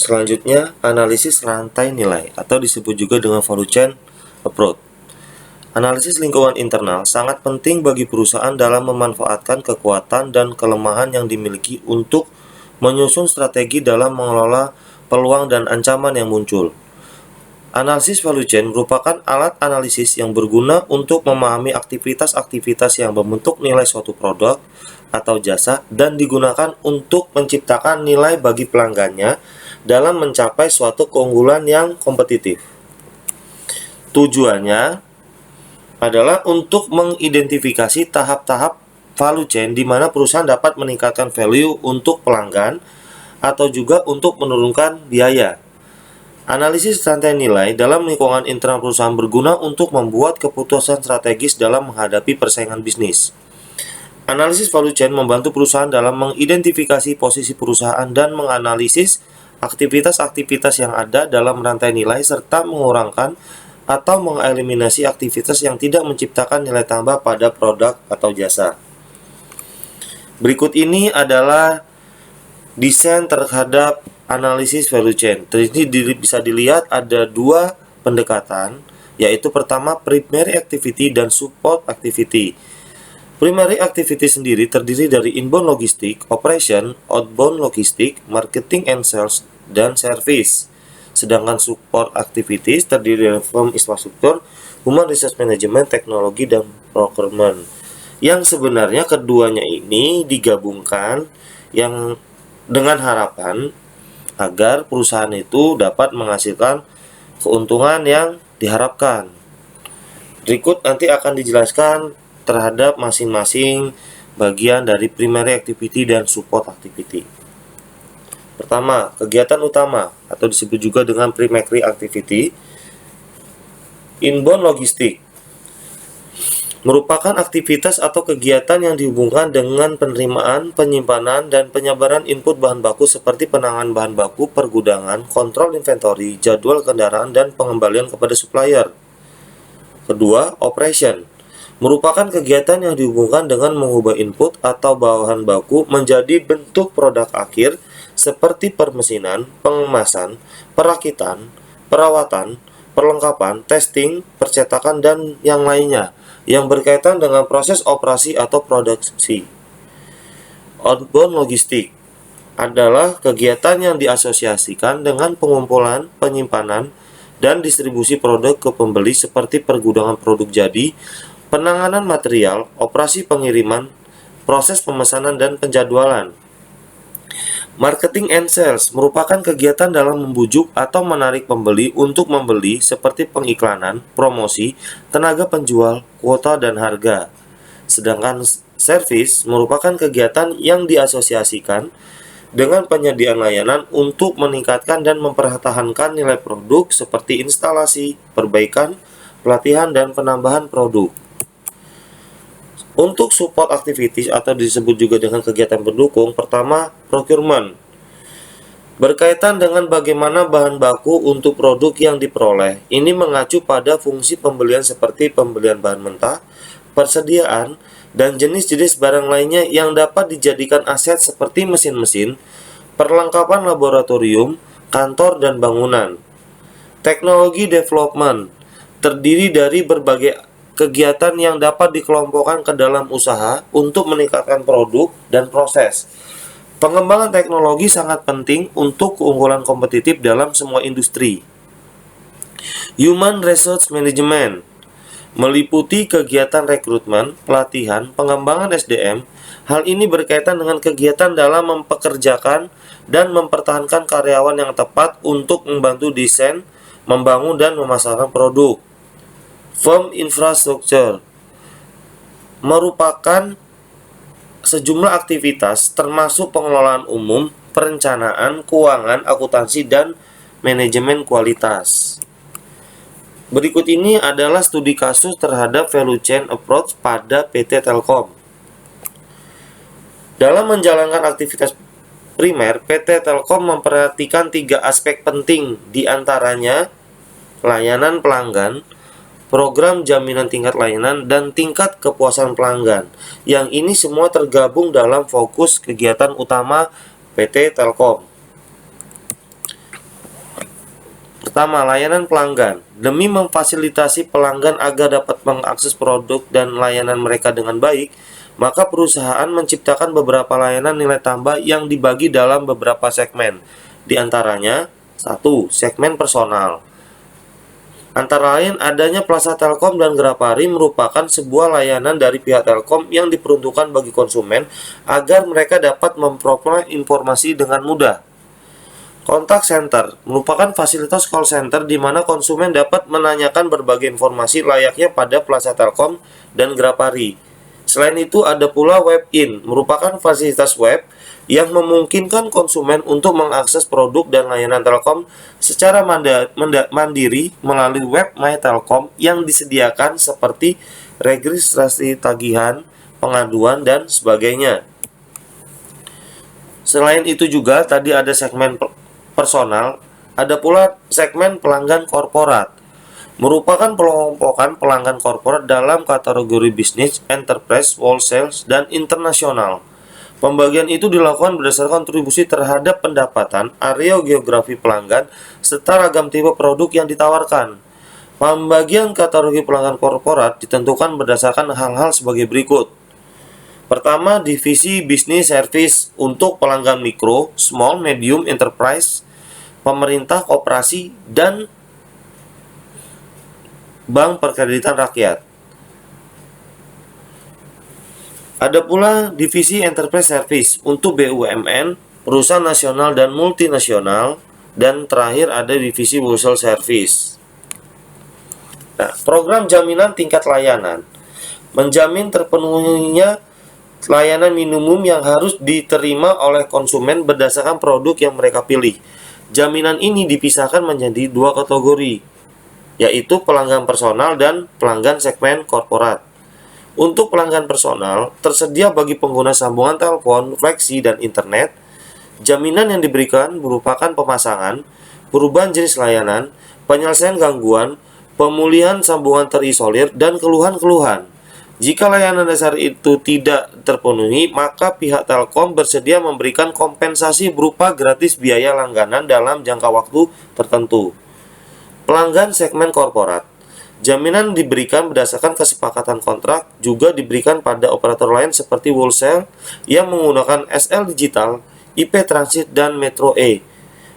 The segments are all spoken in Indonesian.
Selanjutnya, analisis rantai nilai atau disebut juga dengan value chain approach. Analisis lingkungan internal sangat penting bagi perusahaan dalam memanfaatkan kekuatan dan kelemahan yang dimiliki untuk menyusun strategi dalam mengelola peluang dan ancaman yang muncul. Analisis value chain merupakan alat analisis yang berguna untuk memahami aktivitas-aktivitas yang membentuk nilai suatu produk atau jasa dan digunakan untuk menciptakan nilai bagi pelanggannya dalam mencapai suatu keunggulan yang kompetitif. Tujuannya adalah untuk mengidentifikasi tahap-tahap value chain di mana perusahaan dapat meningkatkan value untuk pelanggan atau juga untuk menurunkan biaya. Analisis rantai nilai dalam lingkungan internal perusahaan berguna untuk membuat keputusan strategis dalam menghadapi persaingan bisnis. Analisis value chain membantu perusahaan dalam mengidentifikasi posisi perusahaan dan menganalisis aktivitas-aktivitas yang ada dalam rantai nilai serta mengurangkan atau mengeliminasi aktivitas yang tidak menciptakan nilai tambah pada produk atau jasa. Berikut ini adalah desain terhadap analisis value chain. Ini bisa dilihat ada dua pendekatan, yaitu pertama primary activity dan support activity. Primary activity sendiri terdiri dari inbound logistik, operation, outbound logistik, marketing and sales, dan service. Sedangkan support activities terdiri dari firm infrastruktur, human resource management, teknologi, dan procurement. Yang sebenarnya keduanya ini digabungkan yang dengan harapan agar perusahaan itu dapat menghasilkan keuntungan yang diharapkan. Berikut nanti akan dijelaskan terhadap masing-masing bagian dari primary activity dan support activity. Pertama, kegiatan utama atau disebut juga dengan primary activity. Inbound logistik merupakan aktivitas atau kegiatan yang dihubungkan dengan penerimaan, penyimpanan, dan penyebaran input bahan baku seperti penanganan bahan baku, pergudangan, kontrol inventory, jadwal kendaraan, dan pengembalian kepada supplier. Kedua, operation merupakan kegiatan yang dihubungkan dengan mengubah input atau bahan baku menjadi bentuk produk akhir seperti permesinan, pengemasan, perakitan, perawatan, perlengkapan, testing, percetakan, dan yang lainnya yang berkaitan dengan proses operasi atau produksi. Outbound logistik adalah kegiatan yang diasosiasikan dengan pengumpulan, penyimpanan, dan distribusi produk ke pembeli seperti pergudangan produk jadi, penanganan material, operasi pengiriman, proses pemesanan, dan penjadwalan. Marketing and sales merupakan kegiatan dalam membujuk atau menarik pembeli untuk membeli seperti pengiklanan, promosi, tenaga penjual, kuota, dan harga. Sedangkan service merupakan kegiatan yang diasosiasikan dengan penyediaan layanan untuk meningkatkan dan mempertahankan nilai produk seperti instalasi, perbaikan, pelatihan, dan penambahan produk. Untuk support activities atau disebut juga dengan kegiatan pendukung, pertama, procurement. Berkaitan dengan bagaimana bahan baku untuk produk yang diperoleh, ini mengacu pada fungsi pembelian seperti pembelian bahan mentah, persediaan, dan jenis-jenis barang lainnya yang dapat dijadikan aset seperti mesin-mesin, perlengkapan laboratorium, kantor, dan bangunan. Teknologi development terdiri dari berbagai kegiatan yang dapat dikelompokkan ke dalam usaha untuk meningkatkan produk dan proses. Pengembangan teknologi sangat penting untuk keunggulan kompetitif dalam semua industri. Human Resource Management meliputi kegiatan rekrutmen, pelatihan, pengembangan SDM. Hal ini berkaitan dengan kegiatan dalam mempekerjakan dan mempertahankan karyawan yang tepat untuk membantu desain, membangun, dan memasarkan produk. Firm infrastructure merupakan sejumlah aktivitas termasuk pengelolaan umum, perencanaan, keuangan, akuntansi, dan manajemen kualitas. Berikut ini adalah studi kasus terhadap value chain approach pada PT Telkom. Dalam menjalankan aktivitas primer, PT Telkom memperhatikan 3 aspek penting, diantaranya layanan pelanggan, program jaminan tingkat layanan, dan tingkat kepuasan pelanggan. Yang ini semua tergabung dalam fokus kegiatan utama PT Telkom. Pertama, layanan pelanggan. Demi memfasilitasi pelanggan agar dapat mengakses produk dan layanan mereka dengan baik, maka perusahaan menciptakan beberapa layanan nilai tambah yang dibagi dalam beberapa segmen. Di antaranya, 1. Segmen personal. Antara lain adanya Plaza Telkom dan Grapari merupakan sebuah layanan dari pihak Telkom yang diperuntukkan bagi konsumen agar mereka dapat memperoleh informasi dengan mudah. Kontak center merupakan fasilitas call center di mana konsumen dapat menanyakan berbagai informasi layaknya pada Plaza Telkom dan Grapari. Selain itu ada pula web-in, merupakan fasilitas web yang memungkinkan konsumen untuk mengakses produk dan layanan Telkom secara mandiri melalui web My Telkom yang disediakan seperti registrasi tagihan, pengaduan, dan sebagainya. Selain itu juga tadi ada segmen personal, ada pula segmen pelanggan korporat. Merupakan pelompokan pelanggan korporat dalam kategori bisnis, enterprise, wholesale, dan internasional. Pembagian itu dilakukan berdasarkan kontribusi terhadap pendapatan, area geografi pelanggan, serta ragam tipe produk yang ditawarkan. Pembagian kategori pelanggan korporat ditentukan berdasarkan hal-hal sebagai berikut. Pertama, divisi bisnis service untuk pelanggan mikro, small, medium, enterprise, pemerintah, koperasi, dan bank perkreditan rakyat. Ada pula divisi enterprise service untuk BUMN, perusahaan nasional dan multinasional, dan terakhir ada divisi wholesale service. Nah, program jaminan tingkat layanan menjamin terpenuhinya layanan minimum yang harus diterima oleh konsumen berdasarkan produk yang mereka pilih. Jaminan ini dipisahkan menjadi dua kategori, yaitu pelanggan personal dan pelanggan segmen korporat. Untuk pelanggan personal, tersedia bagi pengguna sambungan telepon, fleksi, dan internet. Jaminan yang diberikan merupakan pemasangan, perubahan jenis layanan, penyelesaian gangguan, pemulihan sambungan terisolir, dan keluhan-keluhan. Jika layanan dasar itu tidak terpenuhi, maka pihak Telkom bersedia memberikan kompensasi berupa gratis biaya langganan dalam jangka waktu tertentu. Pelanggan segmen korporat. Jaminan diberikan berdasarkan kesepakatan kontrak, juga diberikan pada operator lain seperti wholesale yang menggunakan SL Digital, IP Transit, dan Metro E.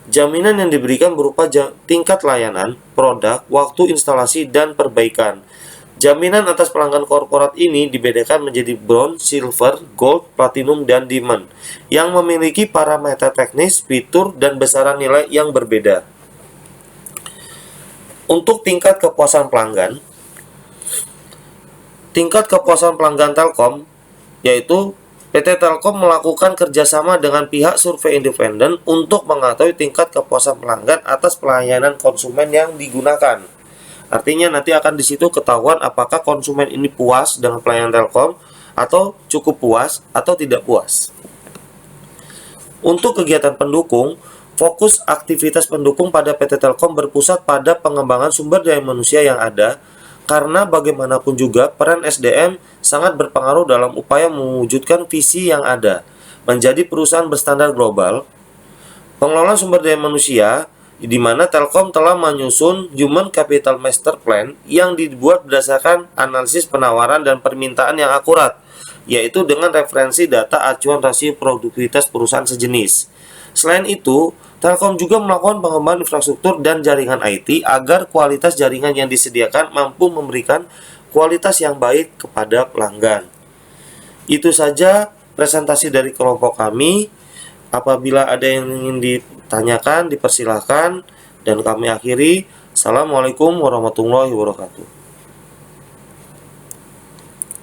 Jaminan yang diberikan berupa tingkat layanan, produk, waktu instalasi, dan perbaikan. Jaminan atas pelanggan korporat ini dibedakan menjadi bronze, silver, gold, platinum, dan diamond yang memiliki parameter teknis, fitur, dan besaran nilai yang berbeda. Untuk tingkat kepuasan pelanggan Telkom, yaitu PT Telkom melakukan kerjasama dengan pihak survei independen untuk mengetahui tingkat kepuasan pelanggan atas pelayanan konsumen yang digunakan. Artinya nanti akan di situ ketahuan apakah konsumen ini puas dengan pelayanan Telkom atau cukup puas atau tidak puas. Untuk kegiatan pendukung, fokus aktivitas pendukung pada PT Telkom berpusat pada pengembangan sumber daya manusia yang ada, karena bagaimanapun juga peran SDM sangat berpengaruh dalam upaya mewujudkan visi yang ada, menjadi perusahaan berstandar global. Pengelolaan sumber daya manusia, di mana Telkom telah menyusun Human Capital Master Plan yang dibuat berdasarkan analisis penawaran dan permintaan yang akurat, yaitu dengan referensi data acuan rasio produktivitas perusahaan sejenis. Selain itu, Telkom juga melakukan pengembangan infrastruktur dan jaringan IT agar kualitas jaringan yang disediakan mampu memberikan kualitas yang baik kepada pelanggan. Itu saja presentasi dari kelompok kami. Apabila ada yang ingin ditanyakan, dipersilahkan, dan kami akhiri. Assalamualaikum warahmatullahi wabarakatuh.